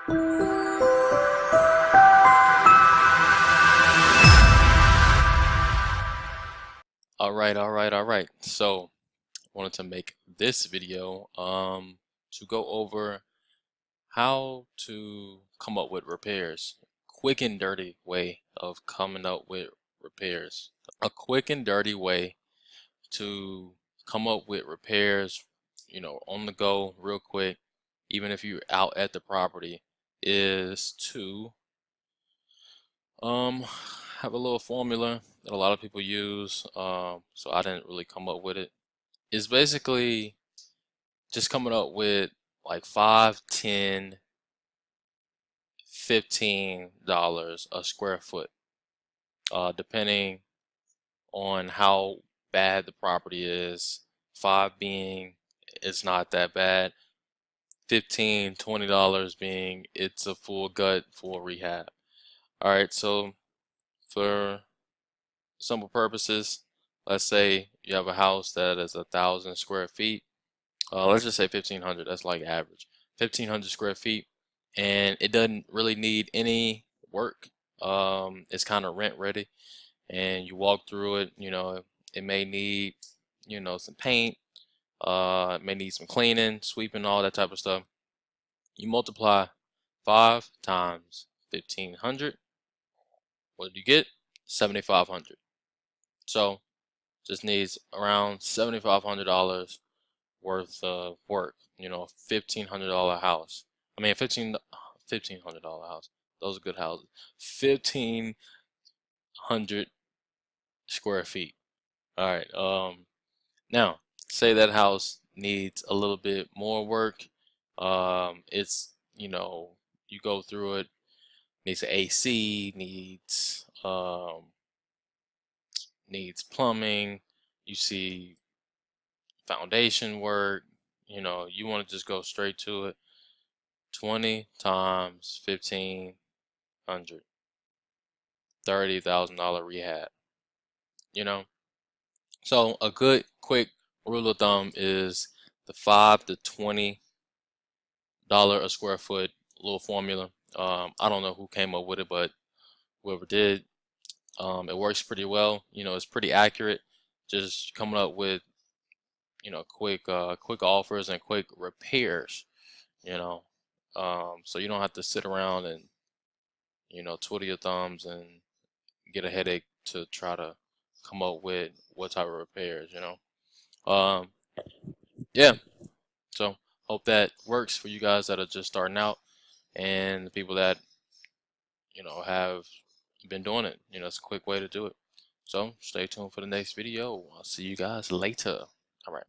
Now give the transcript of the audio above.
All right. So I wanted to make this video to go over how to come up with repairs. Quick and dirty way of coming up with repairs. A quick and dirty way to come up with repairs, on the go real quick, even if you're out at the property, is to um have a little formula that a lot of people use. So I didn't really come up with it. It's basically just coming up with like 5, 10, $15 a square foot, depending on how bad the property is. 5 being it's not that bad, 15, $20 being it's a full gut, full rehab. All right, so for simple purposes, let's say you have a house that is 1,000 square feet. Let's just say 1,500. That's like average. 1,500 square feet, and it doesn't really need any work. It's kind of rent ready, and you walk through it. It may need, some paint. It may need some cleaning, sweeping, all that type of stuff. You multiply 5 times 1,500. What do you get? 7,500. So just needs around $7,500 worth of work. $1,500 house. I mean, $1,500 house. Those are good houses. 1,500 square feet. All right. Now say that house needs a little bit more work. It's you go through it. Needs an AC. Needs plumbing. You see foundation work. You want to just go straight to it. 20 times 1,500, $30,000 rehab. So a good quick rule of thumb is the $5 to $20 a square foot little formula. I don't know who came up with it, but whoever did, it works pretty well. It's pretty accurate. Just coming up with quick offers and quick repairs. You know, so you don't have to sit around and twiddle your thumbs and get a headache to try to come up with what type of repairs. Um, yeah. So hope that works for you guys that are just starting out and the people that have been doing it. It's a quick way to do it. So stay tuned for the next video. I'll see you guys later. All right.